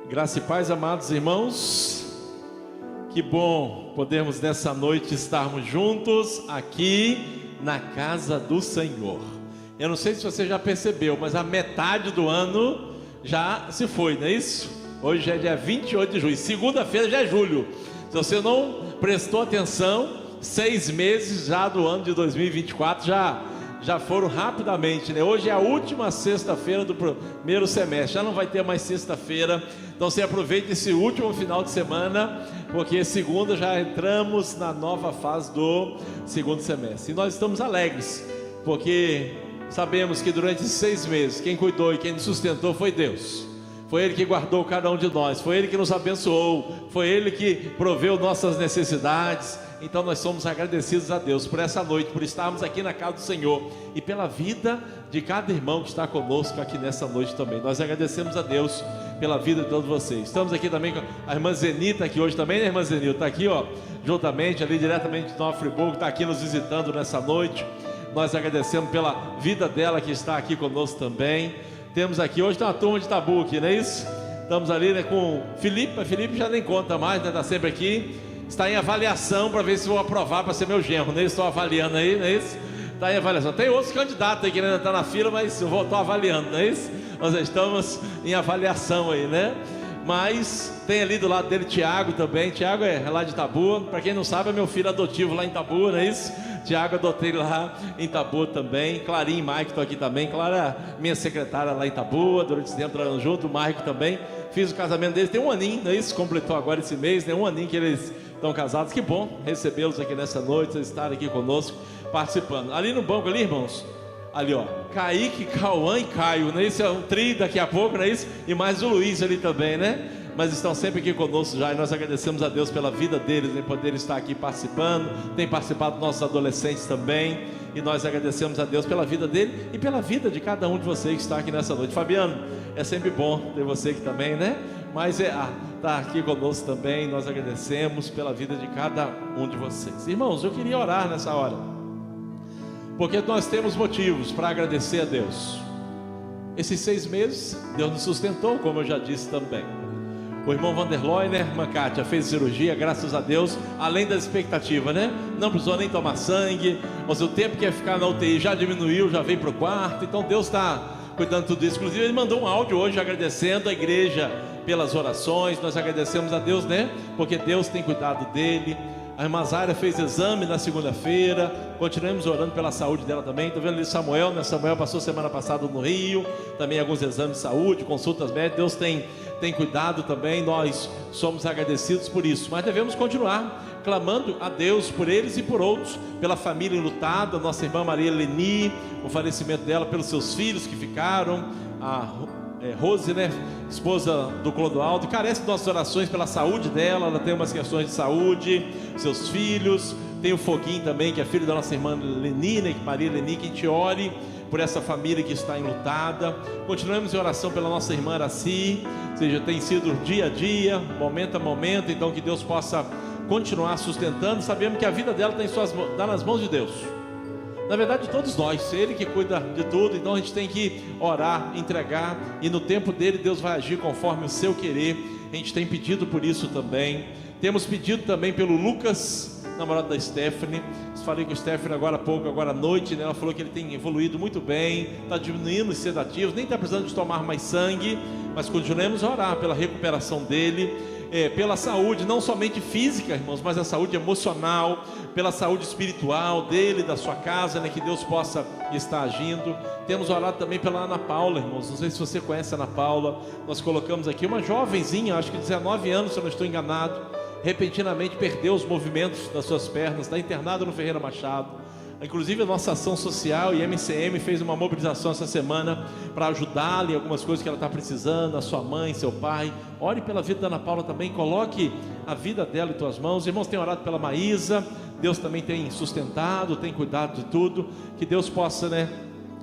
Graça e paz, amados irmãos. Que bom podermos nessa noite estarmos juntos aqui na casa do Senhor. Eu não sei se você já percebeu, mas a metade do ano já se foi, não é isso? Hoje já é dia 28 de julho, segunda-feira já é julho. Se você não prestou atenção, 6 meses já do ano de 2024 já foram rapidamente, né? Hoje é a última sexta-feira do primeiro semestre, já não vai ter mais sexta-feira. Então você aproveita esse último final de semana, porque segunda já entramos na nova fase do segundo semestre. E nós estamos alegres, porque sabemos que durante esses 6 meses, quem cuidou e quem nos sustentou foi Deus. Foi Ele que guardou cada um de nós, foi Ele que nos abençoou, foi Ele que proveu nossas necessidades. Então nós somos agradecidos a Deus por essa noite, por estarmos aqui na casa do Senhor e pela vida de cada irmão que está conosco aqui nessa noite também. Nós agradecemos a Deus pela vida de todos vocês. Estamos aqui também com a irmã Zenita, aqui hoje também, né, irmã Zenita? Está aqui, ó, juntamente ali diretamente de Nova Friburgo, está aqui nos visitando nessa noite. Nós agradecemos pela vida dela que está aqui conosco também. Temos aqui, hoje tem uma turma de Tabu aqui, não é isso? Estamos ali, né, com Felipe. Felipe já nem conta mais, né, está sempre aqui. Está em avaliação para ver se vou aprovar para ser meu genro, né? Estou avaliando aí, não é isso? Está em avaliação. Tem outros candidatos aí que ainda estão na fila, mas eu estou avaliando, não é isso? Nós estamos em avaliação aí, né? Mas tem ali do lado dele Tiago também. Tiago é lá de Tabu. Para quem não sabe, é meu filho adotivo lá em Tabu, não é isso? Tiago adotei lá em Tabu também. Clarinha e Mike estão aqui também. Clara, minha secretária lá em Tabu, durante esse tempo trabalhando junto. O Mike também. Fiz o casamento deles, tem um aninho, não é isso? Completou agora esse mês, né? Um aninho que eles estão casados. Que bom recebê-los aqui nessa noite, vocês estarem aqui conosco, participando. Ali no banco, ali, irmãos, ali, ó, Kaique, Cauã e Caio, não é isso? É um trio daqui a pouco, não é isso? E mais o Luiz ali também, né? Mas estão sempre aqui conosco já, e nós agradecemos a Deus pela vida deles, em poder estar aqui participando. Tem participado dos nossos adolescentes também, e nós agradecemos a Deus pela vida dele e pela vida de cada um de vocês que está aqui nessa noite. Fabiano, é sempre bom ter você aqui também, né? Mas está aqui conosco também. Nós agradecemos pela vida de cada um de vocês. Irmãos, eu queria orar nessa hora, porque nós temos motivos para agradecer a Deus. Esses 6 meses Deus nos sustentou, como eu já disse também. O irmão Vanderloy, né, irmã Kátia, fez cirurgia, graças a Deus, além da expectativa, né? Não precisou nem tomar sangue, mas o tempo que ia ficar na UTI já diminuiu, já veio para o quarto. Então Deus está cuidando de tudo isso. Inclusive ele mandou um áudio hoje agradecendo a igreja pelas orações. Nós agradecemos a Deus, né? Porque Deus tem cuidado dele. A irmã Zaira fez exame na segunda-feira. Continuamos orando pela saúde dela também. Estou vendo ali Samuel, né? Samuel passou semana passada no Rio. Também alguns exames de saúde, consultas médicas. Deus tem cuidado também. Nós somos agradecidos por isso. Mas devemos continuar clamando a Deus por eles e por outros. Pela família enlutada, nossa irmã Maria Leni, o falecimento dela, pelos seus filhos que ficaram. A Rose, né, esposa do Clodoaldo, carece de nossas orações pela saúde dela. Ela tem umas questões de saúde, seus filhos. Tem o Foguinho também, que é filho da nossa irmã Leni, né, Maria Leni, que a gente ore por essa família que está enlutada. Continuamos em oração pela nossa irmã Araci, ou seja, tem sido dia a dia, momento a momento. Então que Deus possa continuar sustentando. Sabemos que a vida dela está nas mãos de Deus. Na verdade, todos nós, Ele que cuida de tudo. Então a gente tem que orar, entregar, e no tempo dele Deus vai agir conforme o seu querer. A gente tem pedido por isso também. Temos pedido também pelo Lucas, namorado da Stephanie. Falei com o Stephanie agora há pouco, agora à noite, né? Ela falou que ele tem evoluído muito bem, está diminuindo os sedativos, nem está precisando de tomar mais sangue. Mas continuemos a orar pela recuperação dele, pela saúde, não somente física, irmãos, mas a saúde emocional, pela saúde espiritual dele, da sua casa, né, que Deus possa estar agindo. Temos orado também pela Ana Paula, irmãos. Não sei se você conhece a Ana Paula. Nós colocamos aqui uma jovenzinha, acho que 19 anos, se eu não estou enganado, repentinamente perdeu os movimentos das suas pernas, está internada no Ferreira Machado. Inclusive a nossa ação social e MCM fez uma mobilização essa semana para ajudá-la em algumas coisas que ela está precisando, a sua mãe, seu pai. Ore pela vida da Ana Paula também, coloque a vida dela em tuas mãos. Irmãos, tem orado pela Maísa. Deus também tem sustentado, tem cuidado de tudo. Que Deus possa, né,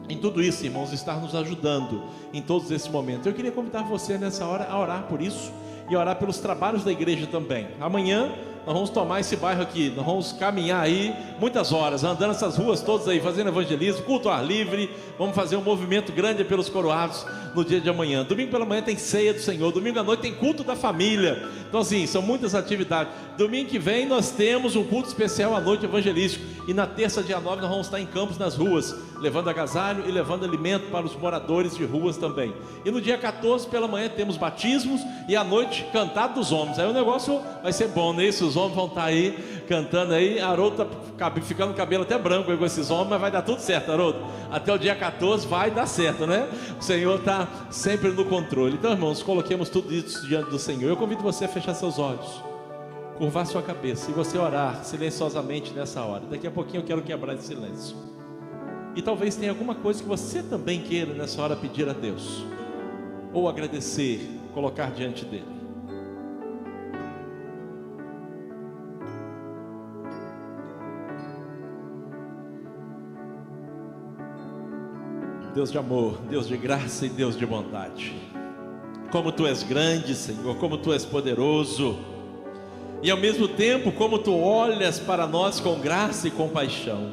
em tudo isso, irmãos, estar nos ajudando em todos esses momentos. Eu queria convidar você nessa hora a orar por isso e orar pelos trabalhos da igreja também. Amanhã nós vamos tomar esse bairro aqui, nós vamos caminhar aí muitas horas, andando essas ruas todas aí, fazendo evangelismo, culto ao ar livre. Vamos fazer um movimento grande pelos coroados no dia de amanhã. Domingo pela manhã tem ceia do Senhor, domingo à noite tem culto da família. Então assim, são muitas atividades. Domingo que vem nós temos um culto especial à noite evangelístico, e na terça, dia 9, nós vamos estar em campos, nas ruas, levando agasalho e levando alimento para os moradores de ruas também. E no dia 14 pela manhã temos batismos, e à noite cantado dos homens. Aí o negócio vai ser bom, né? Os homens vão estar aí cantando aí. Haroldo está ficando com o cabelo até branco aí com esses homens, mas vai dar tudo certo, Haroldo. Até o dia 14 vai dar certo, né? O Senhor está sempre no controle. Então, irmãos, coloquemos tudo isso diante do Senhor. Eu convido você a fechar seus olhos, curvar sua cabeça e você orar silenciosamente nessa hora. Daqui a pouquinho eu quero quebrar esse silêncio. E talvez tenha alguma coisa que você também queira nessa hora pedir a Deus, ou agradecer, colocar diante dele. Deus de amor, Deus de graça e Deus de bondade, como Tu és grande, Senhor, como Tu és poderoso, e ao mesmo tempo como Tu olhas para nós com graça e compaixão.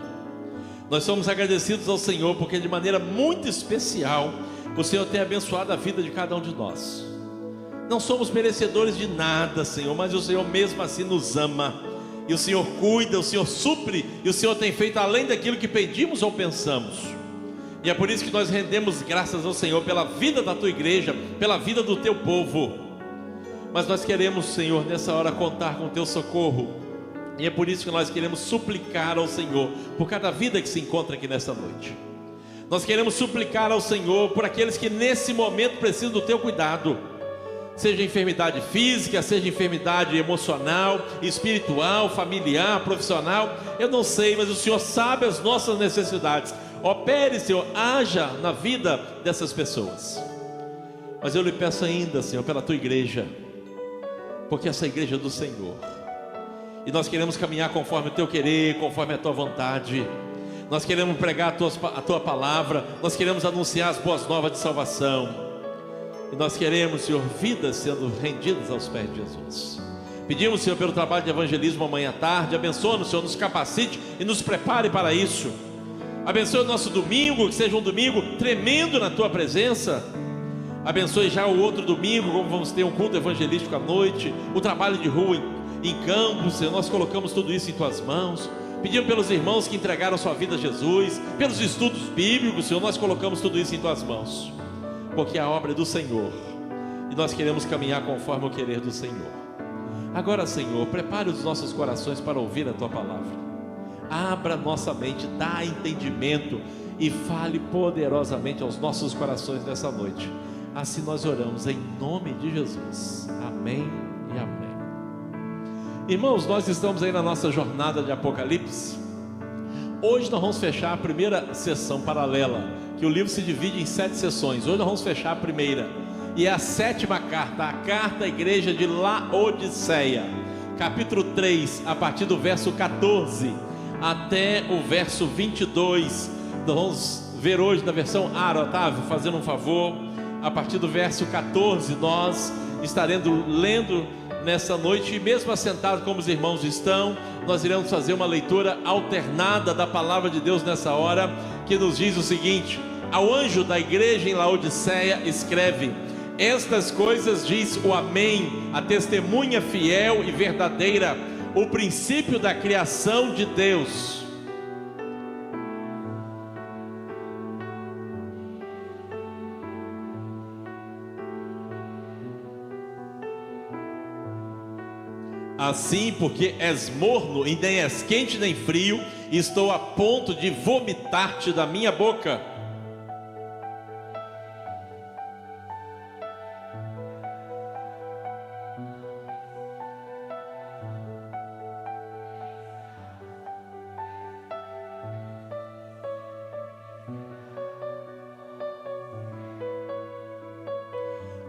Nós somos agradecidos ao Senhor, porque de maneira muito especial o Senhor tem abençoado a vida de cada um de nós. Não somos merecedores de nada, Senhor, mas o Senhor mesmo assim nos ama, e o Senhor cuida, o Senhor supre, e o Senhor tem feito além daquilo que pedimos ou pensamos. E é por isso que nós rendemos graças ao Senhor pela vida da Tua igreja, pela vida do Teu povo. Mas nós queremos, Senhor, nessa hora contar com o Teu socorro. E é por isso que nós queremos suplicar ao Senhor por cada vida que se encontra aqui nessa noite. Nós queremos suplicar ao Senhor por aqueles que nesse momento precisam do Teu cuidado. Seja enfermidade física, seja enfermidade emocional, espiritual, familiar, profissional. Eu não sei, mas o Senhor sabe as nossas necessidades. Opere, Senhor, haja na vida dessas pessoas. Mas eu lhe peço ainda, Senhor, pela Tua igreja, porque essa igreja é do Senhor, e nós queremos caminhar conforme o Teu querer, conforme a Tua vontade. Nós queremos pregar a Tua palavra, nós queremos anunciar as boas novas de salvação, e nós queremos, Senhor, vidas sendo rendidas aos pés de Jesus. Pedimos, Senhor, pelo trabalho de evangelismo amanhã à tarde. Abençoa-nos, Senhor, nos capacite e nos prepare para isso. Abençoe o nosso domingo, que seja um domingo tremendo na Tua presença. Abençoe já o outro domingo, como vamos ter um culto evangelístico à noite, o trabalho de rua em campos. Senhor, nós colocamos tudo isso em Tuas mãos. Pedimos pelos irmãos que entregaram sua vida a Jesus, pelos estudos bíblicos, Senhor, nós colocamos tudo isso em Tuas mãos, porque a obra é do Senhor, e nós queremos caminhar conforme o querer do Senhor. Agora, Senhor, prepare os nossos corações para ouvir a Tua palavra. Abra nossa mente, dá entendimento e fale poderosamente aos nossos corações nessa noite. Assim nós oramos em nome de Jesus. Amém e amém. Irmãos, nós estamos aí na nossa jornada de Apocalipse. Hoje nós vamos fechar a primeira sessão paralela, que o livro se divide em 7 sessões. Hoje nós vamos fechar a primeira, e é a 7ª carta, a carta à igreja de Laodiceia, capítulo 3, a partir do verso 14 até o verso 22. Nós vamos ver hoje na versão ARA, Otávio, fazendo um favor. A partir do verso 14 nós estaremos lendo nessa noite, e mesmo assentados como os irmãos estão, nós iremos fazer uma leitura alternada da palavra de Deus nessa hora, que nos diz o seguinte: ao anjo da igreja em Laodiceia escreve: estas coisas diz o Amém, a testemunha fiel e verdadeira, o princípio da criação de Deus. Assim, porque és morno e nem és quente nem frio, estou a ponto de vomitar-te da minha boca.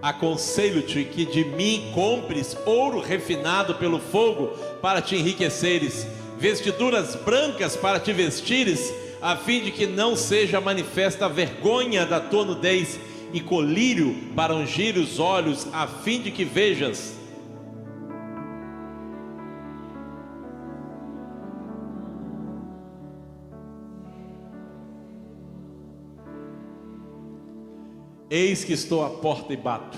Aconselho-te que de mim compres ouro refinado pelo fogo para te enriqueceres, vestiduras brancas para te vestires, a fim de que não seja manifesta a vergonha da tua nudez, e colírio para ungir os olhos, a fim de que vejas. Eis que estou à porta e bato.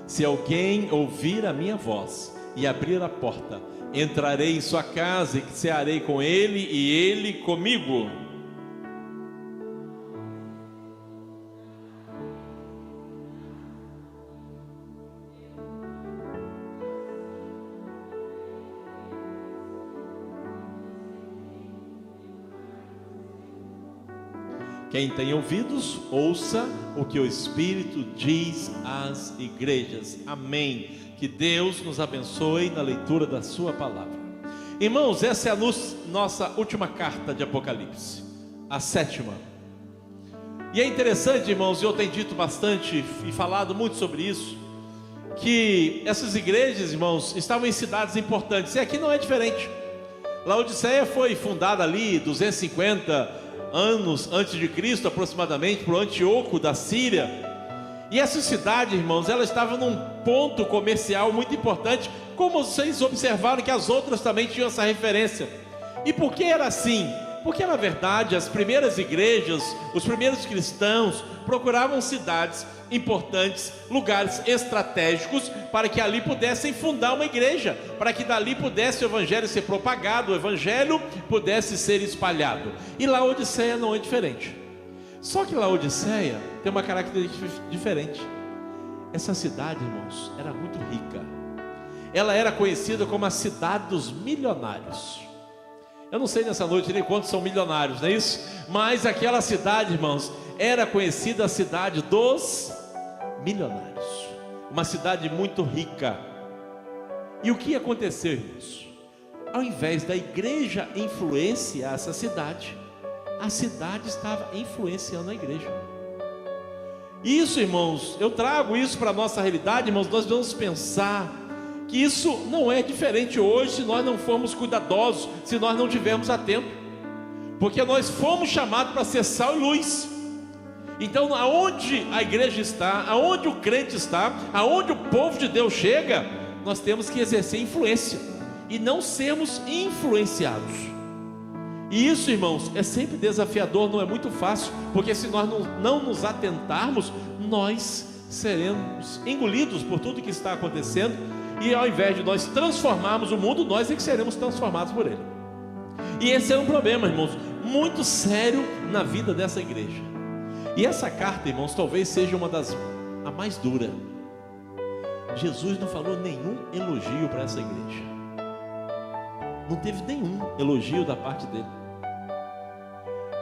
Se alguém ouvir a minha voz e abrir a porta, entrarei em sua casa e cearei com ele e ele comigo. Quem tem ouvidos, ouça o que o Espírito diz às igrejas. Amém. Que Deus nos abençoe na leitura da sua palavra. Irmãos, essa é a nossa última carta de Apocalipse, a 7ª. E é interessante, irmãos, eu tenho dito bastante e falado muito sobre isso, que essas igrejas, irmãos, estavam em cidades importantes, e aqui não é diferente. Laodiceia foi fundada ali 250 anos antes de Cristo, aproximadamente, por Antíoco da Síria. E essa cidade, irmãos, ela estava num ponto comercial muito importante, como vocês observaram que as outras também tinham essa referência. E por que era assim? Porque na verdade as primeiras igrejas, os primeiros cristãos procuravam cidades importantes, lugares estratégicos, para que ali pudessem fundar uma igreja, para que dali pudesse o evangelho ser propagado, o evangelho pudesse ser espalhado. E Laodiceia não é diferente. Só que Laodiceia tem uma característica diferente. Essa cidade, irmãos, era muito rica. Ela era conhecida como a cidade dos milionários. Eu não sei nessa noite nem quantos são milionários, não é isso? Mas aquela cidade, irmãos, era conhecida a cidade dos milionários. Uma cidade muito rica. E o que aconteceu, irmãos? Ao invés da igreja influenciar essa cidade, a cidade estava influenciando a igreja. Isso, irmãos, eu trago isso para a nossa realidade, irmãos. Nós vamos pensar que isso não é diferente hoje, se nós não formos cuidadosos, se nós não tivermos atento, porque nós fomos chamados para ser sal e luz. Então, aonde a igreja está, aonde o crente está, aonde o povo de Deus chega, nós temos que exercer influência e não sermos influenciados. E isso, irmãos, é sempre desafiador, não é muito fácil, porque se nós não nos atentarmos, nós seremos engolidos por tudo que está acontecendo, e ao invés de nós transformarmos o mundo, nós é que seremos transformados por ele. E esse é um problema, irmãos, muito sério na vida dessa igreja. E essa carta, irmãos, talvez seja a mais dura. Jesus não falou nenhum elogio para essa igreja. Não teve nenhum elogio da parte dele.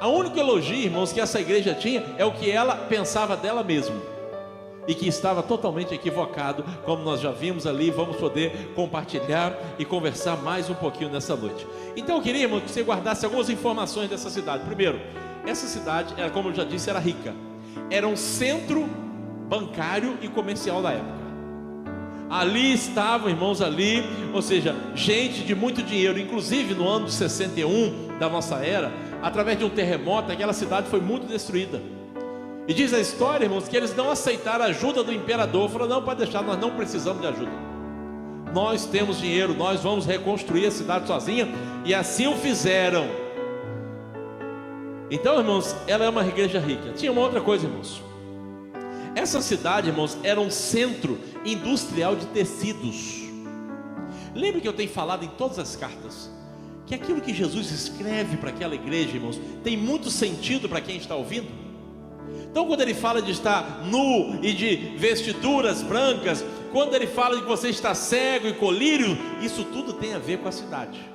O único elogio, irmãos, que essa igreja tinha é o que ela pensava dela mesma, e que estava totalmente equivocado, como nós já vimos ali. Vamos poder compartilhar e conversar mais um pouquinho nessa noite. Então eu queria, irmão, que você guardasse algumas informações dessa cidade. Primeiro, essa cidade, era, como eu já disse, era rica. Era um centro bancário e comercial da época. Ali estavam, irmãos, ali, ou seja, gente de muito dinheiro. Inclusive no ano de 61 da nossa era, através de um terremoto, aquela cidade foi muito destruída. E diz a história, irmãos, que eles não aceitaram a ajuda do imperador. Falaram: não, pode deixar, nós não precisamos de ajuda. Nós temos dinheiro, nós vamos reconstruir a cidade sozinha. E assim o fizeram. Então, irmãos, ela é uma igreja rica. Tinha uma outra coisa, irmãos. Essa cidade, irmãos, era um centro industrial de tecidos. Lembra que eu tenho falado em todas as cartas que aquilo que Jesus escreve para aquela igreja, irmãos, tem muito sentido para quem está ouvindo. Então, quando ele fala de estar nu e de vestiduras brancas, quando ele fala de que você está cego e colírio, isso tudo tem a ver com a cidade.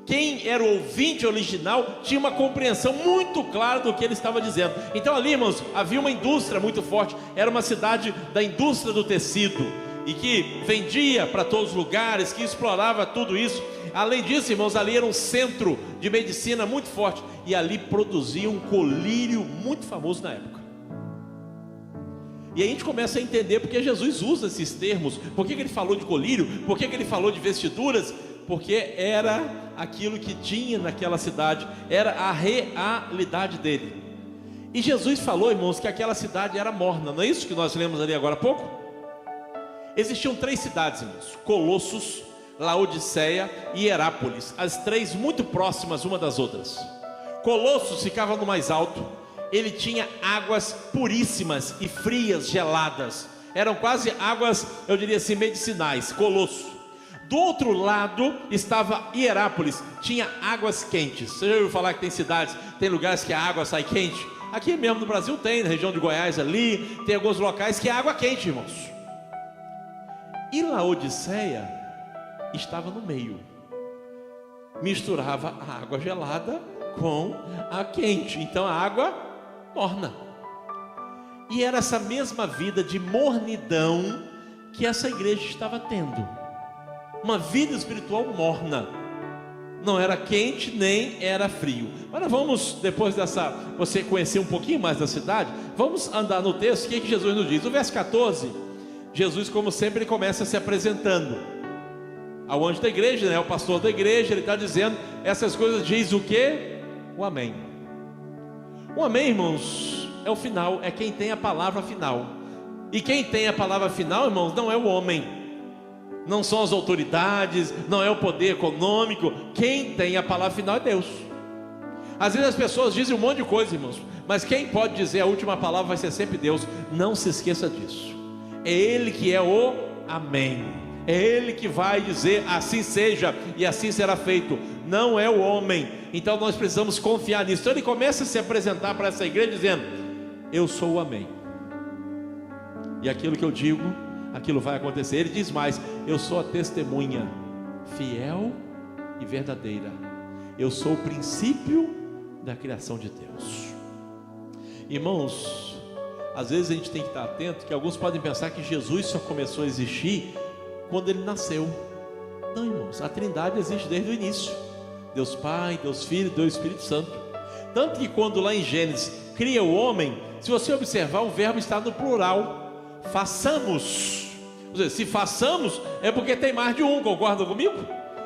Quem era o ouvinte original tinha uma compreensão muito clara do que ele estava dizendo. Então ali, irmãos, havia uma indústria muito forte. Era uma cidade da indústria do tecido, e que vendia para todos os lugares, que explorava tudo isso. Além disso, irmãos, ali era um centro de medicina muito forte, e ali produzia um colírio muito famoso na época. E aí a gente começa a entender porque Jesus usa esses termos. Por que ele falou de colírio? Por que ele falou de vestiduras? Porque era aquilo que tinha naquela cidade, era a realidade dele. E Jesus falou, irmãos, que aquela cidade era morna. Não é isso que nós lemos ali agora há pouco? Existiam 3 cidades, irmãos: Colossos, Laodiceia e Herápolis. As 3 muito próximas uma das outras. Colossos ficava no mais alto. ele tinha águas puríssimas e frias, geladas. Eram quase águas, eu diria assim, medicinais, Colosso. Do outro lado estava Hierápolis, tinha águas quentes. Você já ouviu falar que tem cidades, tem lugares que a água sai quente? Aqui mesmo no Brasil tem, na região de Goiás ali, tem alguns locais que é água quente, irmãos. E Laodiceia estava no meio, misturava a água gelada com a quente, então a água morna. E era essa mesma vida de mornidão que essa igreja estava tendo, uma vida espiritual morna, não era quente nem era frio. Agora vamos, depois dessa, você conhecer um pouquinho mais da cidade, vamos andar no texto. O que Jesus nos diz? No verso 14, Jesus, como sempre, ele começa se apresentando ao anjo da igreja, né? O pastor da igreja, ele está dizendo essas coisas, diz o que? O amém. O amém, irmãos, é o final, é quem tem a palavra final. E quem tem a palavra final, irmãos, não é o homem, não são as autoridades, não é o poder econômico. Quem tem a palavra final é Deus. Às vezes as pessoas dizem um monte de coisa, irmãos, mas quem pode dizer a última palavra vai ser sempre Deus. Não se esqueça disso. É Ele que é o amém. É Ele que vai dizer assim seja e assim será feito, não é o homem. Então nós precisamos confiar nisso. Então ele começa a se apresentar para essa igreja dizendo: eu sou o amém, e aquilo que eu digo, aquilo vai acontecer. Ele diz mais: eu sou a testemunha fiel e verdadeira. Eu sou o princípio da criação de Deus. Irmãos, às vezes a gente tem que estar atento, que alguns podem pensar que Jesus só começou a existir quando ele nasceu. Não, irmãos, a Trindade existe desde o início. Deus Pai, Deus Filho, Deus Espírito Santo. Tanto que quando lá em Gênesis cria o homem, se você observar, o verbo está no plural, façamos. Ou seja, se façamos, é porque tem mais de um, concorda comigo?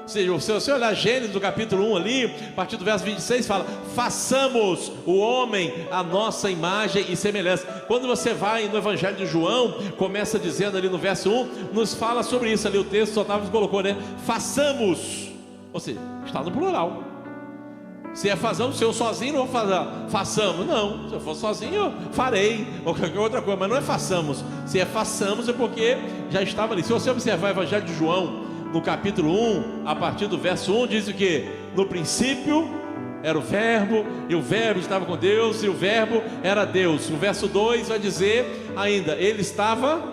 Ou seja, se você olhar Gênesis do capítulo 1 ali, a partir do verso 26 fala: façamos o homem a nossa imagem e semelhança. Quando você vai no Evangelho de João, começa dizendo ali no verso 1, nos fala sobre isso ali, o texto Otávio colocou, né? Façamos, ou seja, está no plural. Se é façamos, se eu sozinho não vou fazer, façamos, não, se eu for sozinho eu farei, ou qualquer outra coisa, mas não é façamos. Se é façamos é porque já estava ali. Se você observar o Evangelho de João, no capítulo 1, a partir do verso 1, diz o que? No princípio era o verbo, e o verbo estava com Deus, e o verbo era Deus. O verso 2 vai dizer ainda, ele estava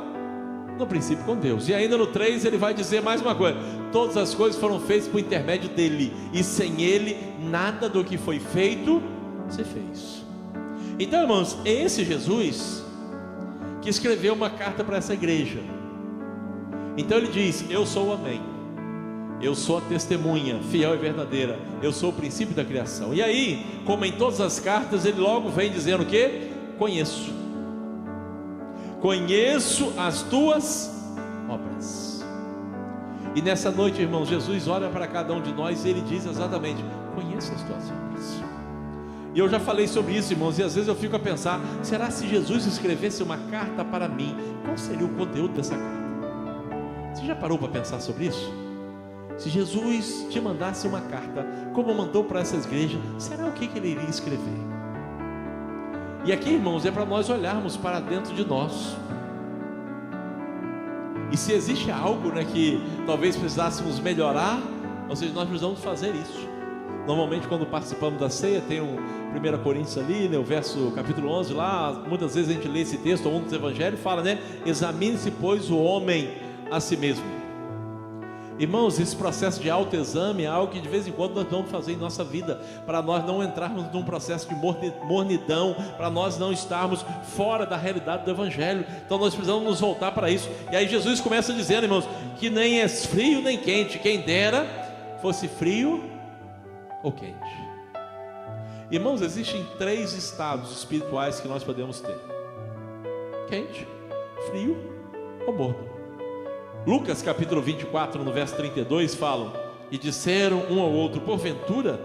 no princípio com Deus. E ainda no 3 ele vai dizer mais uma coisa: todas as coisas foram feitas por intermédio dele, e sem ele nada do que foi feito se fez. Então, irmãos, é esse Jesus que escreveu uma carta para essa igreja. Então ele diz: eu sou o amém, eu sou a testemunha fiel e verdadeira, eu sou o princípio da criação. E aí, como em todas as cartas, ele logo vem dizendo o que? Conheço as tuas obras. E nessa noite, irmãos, Jesus olha para cada um de nós e ele diz exatamente: conheço as tuas obras. E eu já falei sobre isso, irmãos, e às vezes eu fico a pensar: será se Jesus escrevesse uma carta para mim, qual seria o conteúdo dessa carta? Você já parou para pensar sobre isso? Se Jesus te mandasse uma carta, como mandou para essas igrejas, será o que ele iria escrever? E aqui, irmãos, é para nós olharmos para dentro de nós. E se existe algo, né, que talvez precisássemos melhorar, ou seja, nós precisamos fazer isso. Normalmente quando participamos da ceia, tem um 1 Coríntios ali, né, o verso capítulo 11 lá, muitas vezes a gente lê esse texto, ou um dos evangelhos fala, né, examine-se pois o homem a si mesmo. Irmãos, esse processo de autoexame é algo que de vez em quando nós vamos fazer em nossa vida, para nós não entrarmos num processo de mornidão, para nós não estarmos fora da realidade do evangelho. Então nós precisamos nos voltar para isso. E aí Jesus começa dizendo, irmãos, que nem é frio nem quente, quem dera fosse frio ou quente. Irmãos, existem 3 estados espirituais que nós podemos ter: quente, frio ou morno. Lucas capítulo 24, no verso 32 falam: e disseram um ao outro, porventura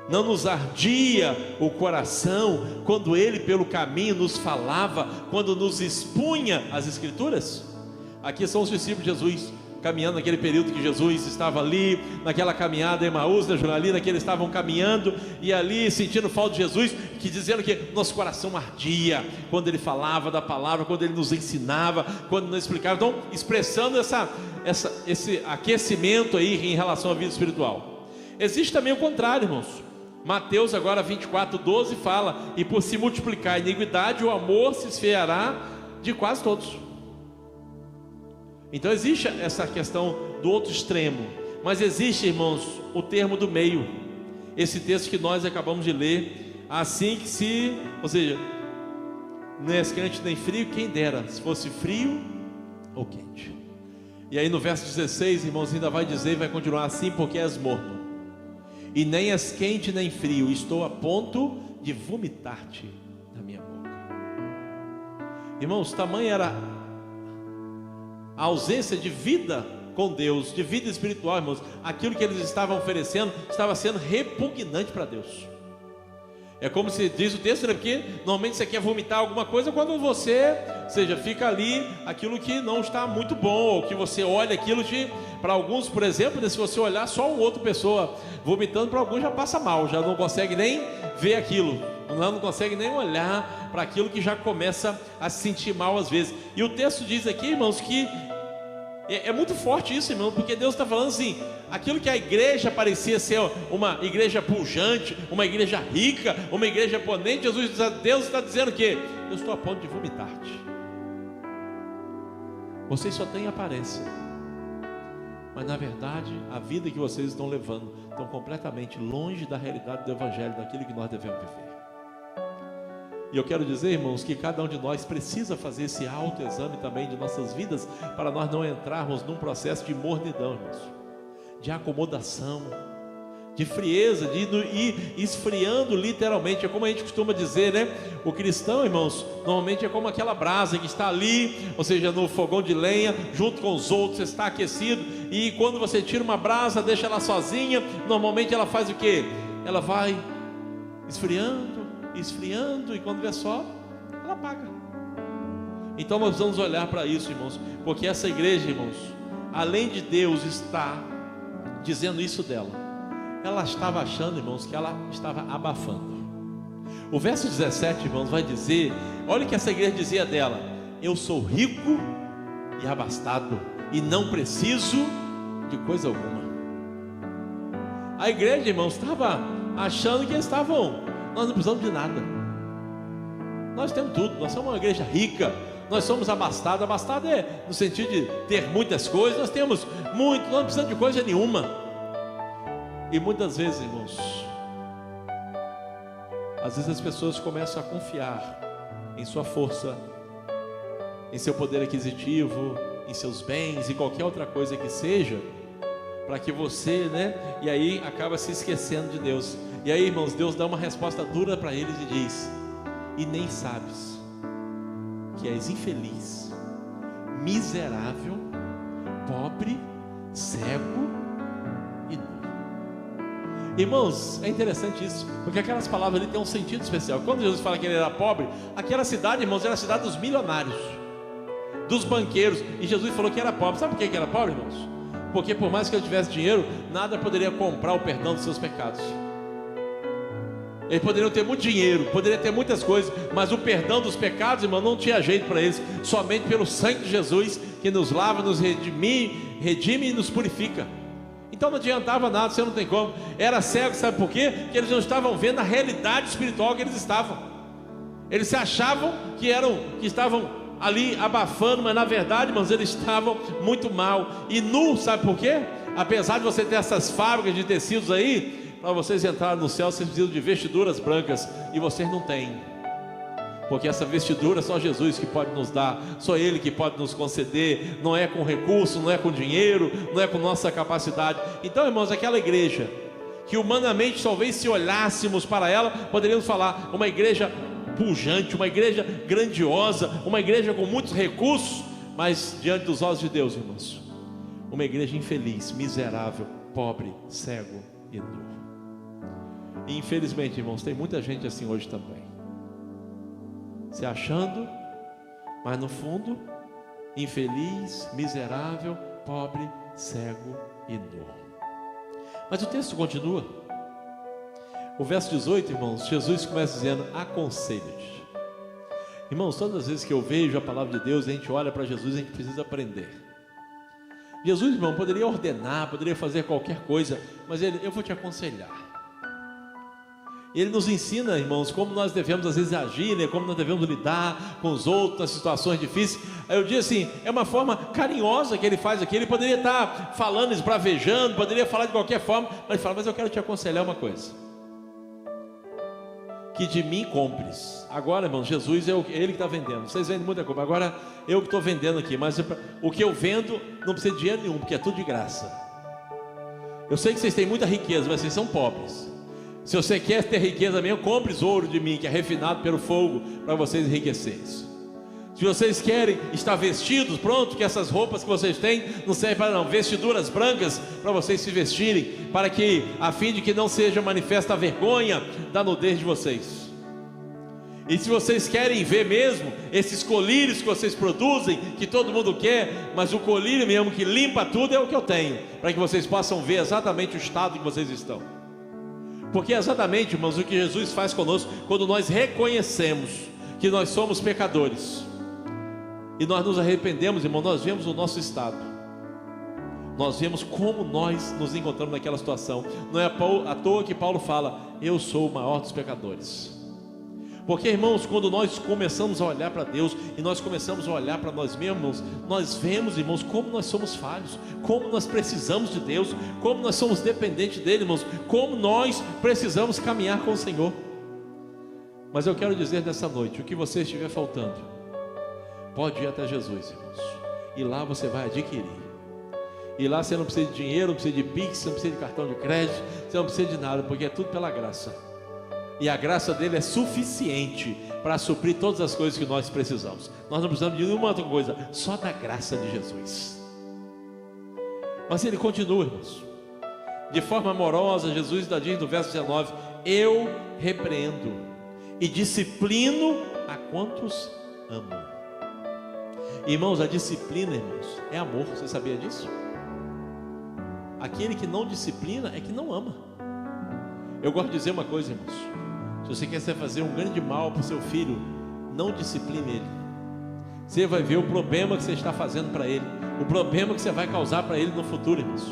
não nos ardia o coração quando ele pelo caminho nos falava, quando nos expunha as escrituras? Aqui são os discípulos de Jesus, caminhando naquele período que Jesus estava ali, naquela caminhada em Emaús, na jornalina que eles estavam caminhando, e ali sentindo falta de Jesus, que dizendo que nosso coração ardia, quando ele falava da palavra, quando ele nos ensinava, quando nos explicava, então expressando esse aquecimento aí em relação à vida espiritual. Existe também o contrário, irmãos. Mateus agora 24:12 fala: e por se multiplicar a iniquidade, o amor se esfriará de quase todos. Então existe essa questão do outro extremo, mas existe, irmãos, o termo do meio. Esse texto que nós acabamos de ler, assim que se, ou seja, não é quente nem frio, quem dera, se fosse frio ou quente. E aí no verso 16, irmãos, ainda vai dizer, vai continuar assim: porque és morno, e nem és quente nem frio, estou a ponto de vomitar-te da minha boca. Irmãos, tamanha era a ausência de vida com Deus, de vida espiritual, irmãos. Aquilo que eles estavam oferecendo estava sendo repugnante para Deus. É como se diz o texto, né? Porque normalmente você quer vomitar alguma coisa quando você, ou seja, fica ali aquilo que não está muito bom, ou que você olha aquilo de, para alguns, por exemplo, né, se você olhar só uma outra pessoa vomitando, para alguns já passa mal, já não consegue nem ver aquilo, não consegue nem olhar para aquilo, que já começa a se sentir mal às vezes. E o texto diz aqui, irmãos, que é muito forte isso, irmão, porque Deus está falando assim: aquilo que a igreja parecia ser uma igreja pujante, uma igreja rica, uma igreja ponente, Deus está dizendo que eu estou a ponto de vomitar-te. Vocês só têm aparência, mas na verdade a vida que vocês estão levando estão completamente longe da realidade do Evangelho, daquilo que nós devemos viver. E eu quero dizer, irmãos, que cada um de nós precisa fazer esse autoexame também de nossas vidas, para nós não entrarmos num processo de mornidão, irmãos, de acomodação, de frieza, de ir esfriando literalmente. É como a gente costuma dizer, né? O cristão, irmãos, normalmente é como aquela brasa que está ali, ou seja, no fogão de lenha, junto com os outros, está aquecido, e quando você tira uma brasa, deixa ela sozinha, normalmente ela faz o quê? Ela vai esfriando, e quando vê só, ela apaga. Então nós vamos olhar para isso, irmãos, porque essa igreja, irmãos, além de Deus estar dizendo isso dela, ela estava achando, irmãos, que ela estava abafando. O verso 17, irmãos, vai dizer, olha o que essa igreja dizia dela: eu sou rico e abastado, e não preciso de coisa alguma. A igreja, irmãos, estava achando que nós não precisamos de nada, nós temos tudo, nós somos uma igreja rica, nós somos abastados. Abastado é no sentido de ter muitas coisas, nós temos muito, nós não precisamos de coisa nenhuma. E muitas vezes, irmãos, às vezes as pessoas começam a confiar em sua força, em seu poder aquisitivo, em seus bens, em qualquer outra coisa que seja, para que você, né? E aí acaba se esquecendo de Deus. E aí, irmãos, Deus dá uma resposta dura para eles e diz: e nem sabes que és infeliz, miserável, pobre, cego e nu. Irmãos, é interessante isso, porque aquelas palavras ali têm um sentido especial. Quando Jesus fala que ele era pobre, aquela cidade, irmãos, era a cidade dos milionários, dos banqueiros. E Jesus falou que era pobre. Sabe por que era pobre, irmãos? Porque por mais que ele tivesse dinheiro, nada poderia comprar o perdão dos seus pecados. Eles poderiam ter muito dinheiro, poderiam ter muitas coisas, mas o perdão dos pecados, irmão, não tinha jeito para eles. Somente pelo sangue de Jesus, que nos lava, nos redime e nos purifica. Então não adiantava nada, você não tem como. Era cego, sabe por quê? Porque eles não estavam vendo a realidade espiritual que eles estavam. Eles se achavam que estavam ali abafando, mas na verdade, irmãos, eles estavam muito mal e nu. Sabe por quê? Apesar de você ter essas fábricas de tecidos aí, para vocês entrarem no céu, vocês precisam de vestiduras brancas, e vocês não têm, porque essa vestidura só Jesus que pode nos dar, só Ele que pode nos conceder. Não é com recurso, não é com dinheiro, não é com nossa capacidade. Então, irmãos, aquela igreja que humanamente talvez, se olhássemos para ela, poderíamos falar uma igreja pujante, uma igreja grandiosa, uma igreja com muitos recursos, mas diante dos olhos de Deus, irmãos, uma igreja infeliz, miserável, pobre, cego e nu. E infelizmente, irmãos, tem muita gente assim hoje também, se achando, mas no fundo infeliz, miserável, pobre, cego e nu. Mas o texto continua. O verso 18, irmãos, Jesus começa dizendo: aconselho-te. Irmãos, todas as vezes que eu vejo a palavra de Deus, a gente olha para Jesus, a gente precisa aprender. Jesus, irmão, poderia ordenar, poderia fazer qualquer coisa, mas eu vou te aconselhar. Ele nos ensina, irmãos, como nós devemos às vezes agir, né? Como nós devemos lidar com os outros nas situações difíceis. Aí eu digo assim, é uma forma carinhosa que ele faz aqui. Ele poderia estar falando, esbravejando, poderia falar de qualquer forma, mas ele fala: mas eu quero te aconselhar uma coisa, que de mim compres. Agora, irmãos, Jesus é Ele que está vendendo. Vocês vendem muita coisa, agora eu que estou vendendo aqui. Mas o que eu vendo não precisa de dinheiro nenhum, porque é tudo de graça. Eu sei que vocês têm muita riqueza, mas vocês são pobres. Se você quer ter riqueza mesmo, compre ouro de mim, que é refinado pelo fogo, para vocês enriquecerem. Se vocês querem estar vestidos, pronto, que essas roupas que vocês têm não servem para não, vestiduras brancas para vocês se vestirem, para que, a fim de que não seja manifesta a vergonha da nudez de vocês. E se vocês querem ver mesmo esses colírios que vocês produzem, que todo mundo quer, mas o colírio mesmo que limpa tudo é o que eu tenho, para que vocês possam ver exatamente o estado que vocês estão. Porque é exatamente, irmãos, o que Jesus faz conosco quando nós reconhecemos que nós somos pecadores e nós nos arrependemos, irmão. Nós vemos o nosso estado, nós vemos como nós nos encontramos naquela situação. Não é à toa que Paulo fala: eu sou o maior dos pecadores. Porque, irmãos, quando nós começamos a olhar para Deus e nós começamos a olhar para nós mesmos, nós vemos, irmãos, como nós somos falhos, como nós precisamos de Deus, como nós somos dependentes dele, irmãos, como nós precisamos caminhar com o Senhor. Mas eu quero dizer nessa noite: o que você estiver faltando, pode ir até Jesus, irmãos, e lá você vai adquirir. E lá você não precisa de dinheiro, não precisa de Pix, você não precisa de cartão de crédito, você não precisa de nada, porque é tudo pela graça. E a graça dele é suficiente para suprir todas as coisas que nós precisamos. Nós não precisamos de nenhuma outra coisa, só da graça de Jesus. Mas ele continua, irmãos, de forma amorosa. Jesus ainda diz no verso 19: eu repreendo e disciplino a quantos amo. Irmãos, a disciplina, irmãos, é amor. Você sabia disso? Aquele que não disciplina é que não ama. Eu gosto de dizer uma coisa, irmãos: se você quer fazer um grande mal para o seu filho, não discipline ele. Você vai ver o problema que você está fazendo para ele, o problema que você vai causar para ele no futuro, irmãos.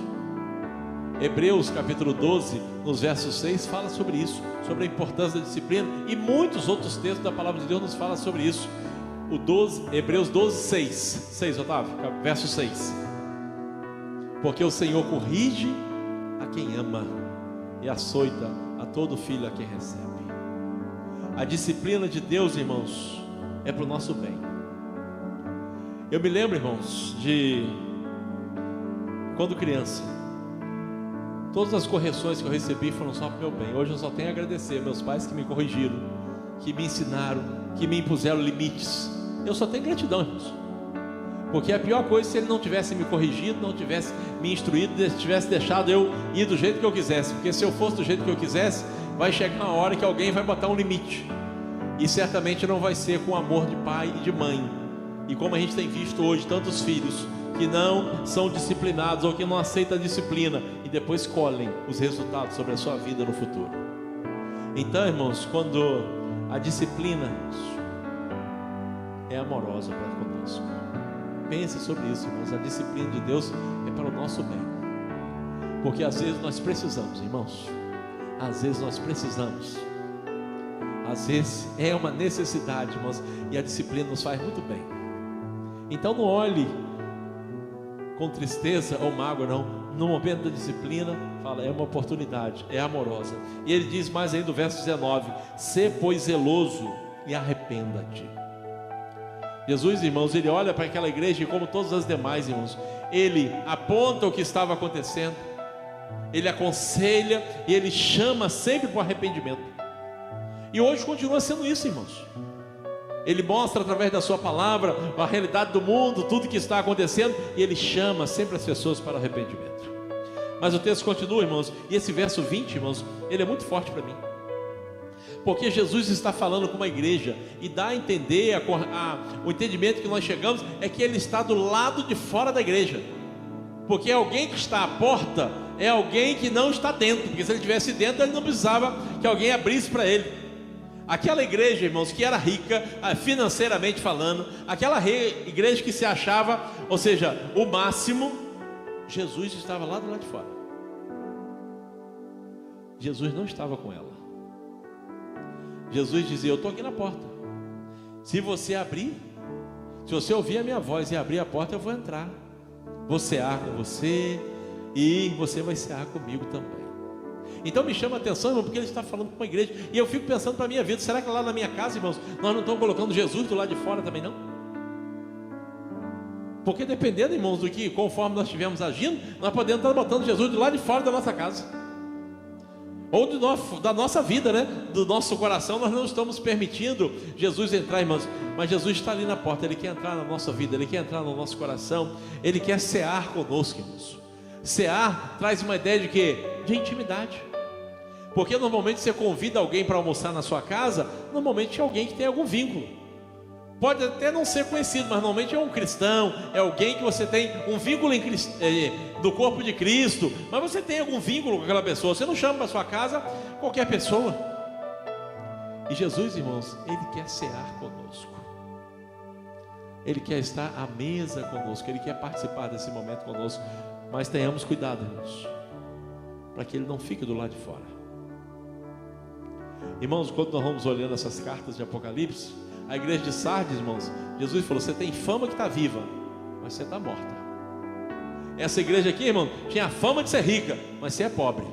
Hebreus capítulo 12, nos versos 6, fala sobre isso, sobre a importância da disciplina. E muitos outros textos da palavra de Deus nos falam sobre isso. Hebreus 12, 6, Otávio, verso 6. Porque o Senhor corrige a quem ama e açoita a todo filho a quem recebe. A disciplina de Deus, irmãos, é para o nosso bem. Eu me lembro, irmãos, de quando criança, todas as correções que eu recebi foram só para o meu bem. Hoje eu só tenho a agradecer meus pais que me corrigiram, que me ensinaram, que me impuseram limites. Eu só tenho gratidão, irmãos. Porque a pior coisa, se ele não tivesse me corrigido, não tivesse me instruído, tivesse deixado eu ir do jeito que eu quisesse. Porque se eu fosse do jeito que eu quisesse, vai chegar uma hora que alguém vai botar um limite. E certamente não vai ser com amor de pai e de mãe. E como a gente tem visto hoje tantos filhos que não são disciplinados ou que não aceitam a disciplina e depois colhem os resultados sobre a sua vida no futuro. Então, irmãos, quando a disciplina é amorosa para conosco, pense sobre isso, irmãos. A disciplina de Deus é para o nosso bem. Porque às vezes nós precisamos, irmãos. Às vezes nós precisamos. Às vezes é uma necessidade, irmãos. E a disciplina nos faz muito bem. Então não olhe com tristeza ou mágoa, não. No momento da disciplina, fala, é uma oportunidade, é amorosa. E ele diz mais ainda no verso 19: sê, pois, zeloso e arrependa-te. Jesus, irmãos, ele olha para aquela igreja e, como todas as demais, irmãos, ele aponta o que estava acontecendo, ele aconselha e ele chama sempre para o arrependimento. E hoje continua sendo isso, irmãos. Ele mostra através da sua palavra a realidade do mundo, tudo que está acontecendo, e ele chama sempre as pessoas para o arrependimento. Mas o texto continua, irmãos, e esse verso 20, irmãos, ele é muito forte para mim. Porque Jesus está falando com uma igreja e dá a entender, o entendimento que nós chegamos é que ele está do lado de fora da igreja. Porque alguém que está à porta é alguém que não está dentro, porque se ele estivesse dentro, ele não precisava que alguém abrisse para ele. Aquela igreja, irmãos, que era rica, financeiramente falando, aquela igreja que se achava, ou seja, o máximo, Jesus estava lá do lado de fora. Jesus não estava com ela. Jesus dizia: eu estou aqui na porta. Se você abrir, se você ouvir a minha voz e abrir a porta, eu vou entrar. Vou cear com você e você vai cear comigo também. Então me chama a atenção, irmão, porque ele está falando com uma igreja. E eu fico pensando para a minha vida: será que lá na minha casa, irmãos, nós não estamos colocando Jesus do lado de fora também não? Porque dependendo, irmãos, do que, conforme nós estivermos agindo, nós podemos estar botando Jesus do lado de fora da nossa casa. Ou da nossa vida, né? Do nosso coração, nós não estamos permitindo Jesus entrar, irmãos. Mas Jesus está ali na porta, Ele quer entrar na nossa vida, Ele quer entrar no nosso coração, Ele quer cear conosco, irmãos. Cear traz uma ideia de quê? De intimidade. Porque normalmente você convida alguém para almoçar na sua casa, normalmente é alguém que tem algum vínculo. Pode até não ser conhecido, mas normalmente é um cristão, é alguém que você tem um vínculo do corpo de Cristo, mas você tem algum vínculo com aquela pessoa. Você não chama para sua casa qualquer pessoa. E Jesus, irmãos, Ele quer cear conosco. Ele quer estar à mesa conosco, Ele quer participar desse momento conosco. Mas tenhamos cuidado, irmãos, para que Ele não fique do lado de fora. Irmãos, quando nós vamos olhando essas cartas de Apocalipse, a igreja de Sardes, irmãos, Jesus falou: você tem fama que está viva, mas você está morta. Essa igreja aqui, irmão, tinha a fama de ser rica, mas você é pobre.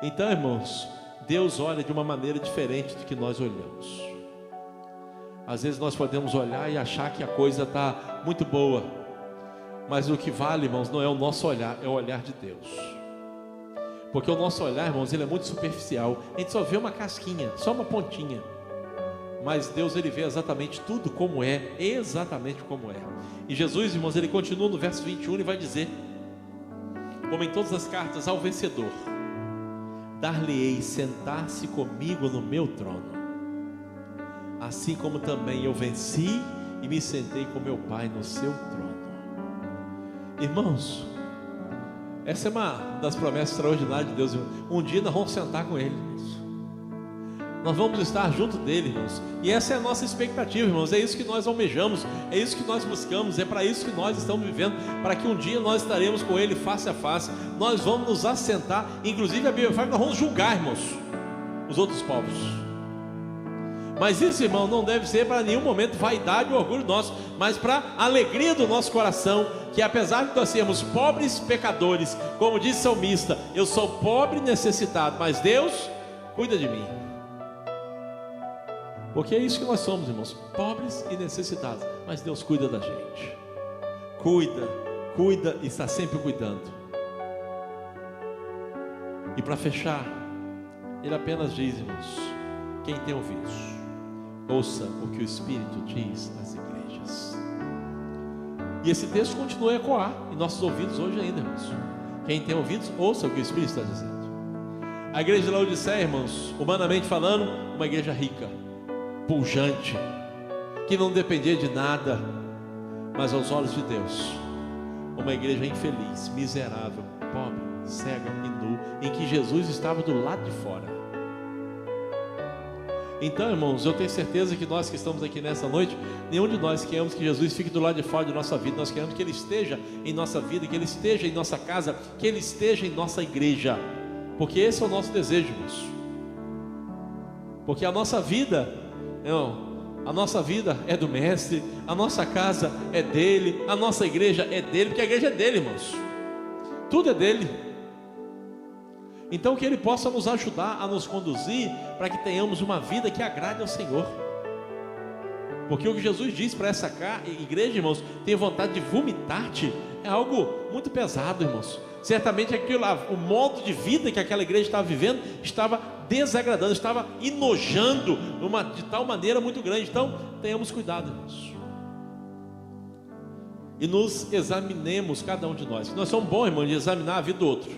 Então, irmãos, Deus olha de uma maneira diferente do que nós olhamos. Às vezes nós podemos olhar e achar que a coisa está muito boa, mas o que vale, irmãos, não é o nosso olhar, é o olhar de Deus. Porque o nosso olhar, irmãos, ele é muito superficial. A gente só vê uma casquinha, só uma pontinha. Mas Deus, Ele vê exatamente tudo como é, exatamente como é. E Jesus, irmãos, Ele continua no verso 21 e vai dizer: como em todas as cartas, ao vencedor dar-lhe-ei sentar-se comigo no meu trono, assim como também eu venci e me sentei com meu Pai no seu trono. Irmãos, essa é uma das promessas extraordinárias de Deus. Um dia nós vamos sentar com Ele, irmãos. Nós vamos estar junto dele, irmãos. E essa é a nossa expectativa, irmãos. É isso que nós almejamos, é isso que nós buscamos, é para isso que nós estamos vivendo, para que um dia nós estaremos com Ele face a face. Nós vamos nos assentar. Inclusive a Bíblia fala que nós vamos julgar, irmãos, os outros povos. Mas isso, irmão, não deve ser para nenhum momento vaidade ou orgulho nosso, mas para a alegria do nosso coração, que apesar de nós sermos pobres pecadores, como diz o salmista: eu sou pobre e necessitado, mas Deus cuida de mim. Porque é isso que nós somos, irmãos, pobres e necessitados, mas Deus cuida da gente. Cuida e está sempre cuidando. E para fechar, Ele apenas diz, irmãos: quem tem ouvidos, ouça o que o Espírito diz às igrejas. E esse texto continua a ecoar em nossos ouvidos hoje ainda, irmãos. Quem tem ouvidos, ouça o que o Espírito está dizendo. A igreja de Laodiceia, irmãos, humanamente falando, uma igreja rica, pujante, que não dependia de nada, mas aos olhos de Deus, uma igreja infeliz, miserável, pobre, cega e nu, em que Jesus estava do lado de fora. Então, irmãos, eu tenho certeza que nós que estamos aqui nessa noite, nenhum de nós queremos que Jesus fique do lado de fora de nossa vida. Nós queremos que Ele esteja em nossa vida, que Ele esteja em nossa casa, que Ele esteja em nossa igreja, porque esse é o nosso desejo, irmãos. Porque a nossa vida, a nossa vida é do Mestre, a nossa casa é dele, a nossa igreja é dele, porque a igreja é dele, irmãos. Tudo é dele. Então que Ele possa nos ajudar a nos conduzir para que tenhamos uma vida que agrade ao Senhor. Porque o que Jesus diz para essa igreja, irmãos, tem vontade de vomitar-te, é algo muito pesado, irmãos. Certamente aquilo lá, o modo de vida que aquela igreja estava vivendo estava desagradando, estava enojando de tal maneira muito grande. Então tenhamos cuidado, irmãos, e nos examinemos, cada um de nós. Nós somos bons, irmãos, de examinar a vida do outro.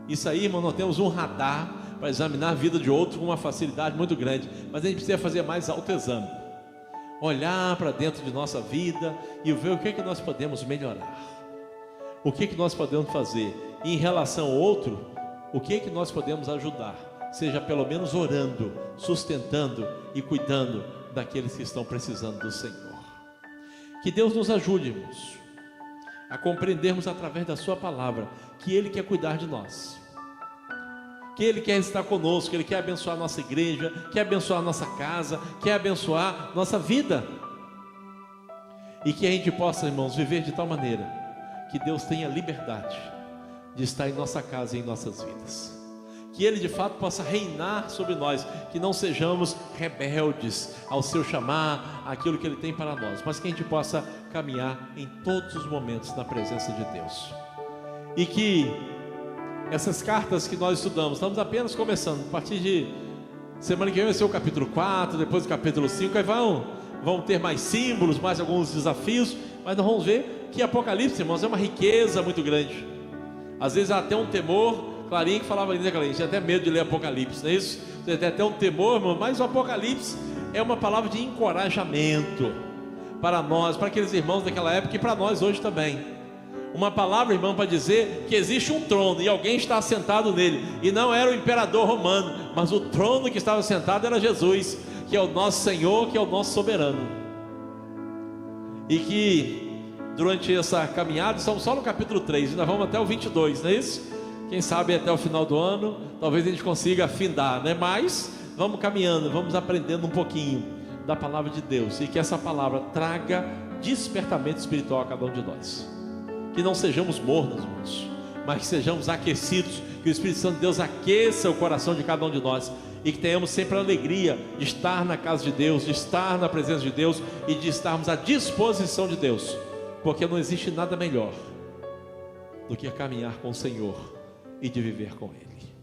Isso aí, irmão, nós temos um radar para examinar a vida de outro com uma facilidade muito grande, mas a gente precisa fazer mais autoexame. olhar para dentro de nossa vida e ver o que é que nós podemos melhorar, o que é que nós podemos fazer, e em relação ao outro, o que é que nós podemos ajudar, seja pelo menos orando, sustentando e cuidando daqueles que estão precisando do Senhor. Que Deus nos ajude, irmãos, a compreendermos através da sua palavra que Ele quer cuidar de nós, que Ele quer estar conosco, que Ele quer abençoar a nossa igreja, quer abençoar a nossa casa, quer abençoar nossa vida, e que a gente possa, irmãos, viver de tal maneira que Deus tenha liberdade de estar em nossa casa e em nossas vidas, que Ele de fato possa reinar sobre nós, que não sejamos rebeldes ao seu chamar, aquilo que Ele tem para nós, mas que a gente possa caminhar em todos os momentos na presença de Deus. E que essas cartas que nós estamos apenas começando, a partir de semana que vem vai ser o capítulo 4, depois o capítulo 5, aí vão ter mais símbolos, mais alguns desafios, mas nós vamos ver que Apocalipse, irmãos, é uma riqueza muito grande. Às vezes há até um temor. Clarinha que falava ali, né, Clarinha? Tinha até medo de ler Apocalipse, não é isso? Você tem até um temor, irmão, mas o Apocalipse é uma palavra de encorajamento para nós, para aqueles irmãos daquela época e para nós hoje também. Uma palavra, irmão, para dizer que existe um trono e alguém está assentado nele, e não era o imperador romano, mas o trono que estava sentado era Jesus, que é o nosso Senhor, que é o nosso soberano. E que durante essa caminhada, estamos só no capítulo 3, ainda vamos até o 22, não é isso? Quem sabe até o final do ano, talvez a gente consiga afindar, né? Mas vamos caminhando, vamos aprendendo um pouquinho da palavra de Deus, e que essa palavra traga despertamento espiritual a cada um de nós. Que não sejamos mornos, irmãos, mas que sejamos aquecidos, que o Espírito Santo de Deus aqueça o coração de cada um de nós, e que tenhamos sempre a alegria de estar na casa de Deus, de estar na presença de Deus, e de estarmos à disposição de Deus, porque não existe nada melhor do que caminhar com o Senhor e de viver com Ele.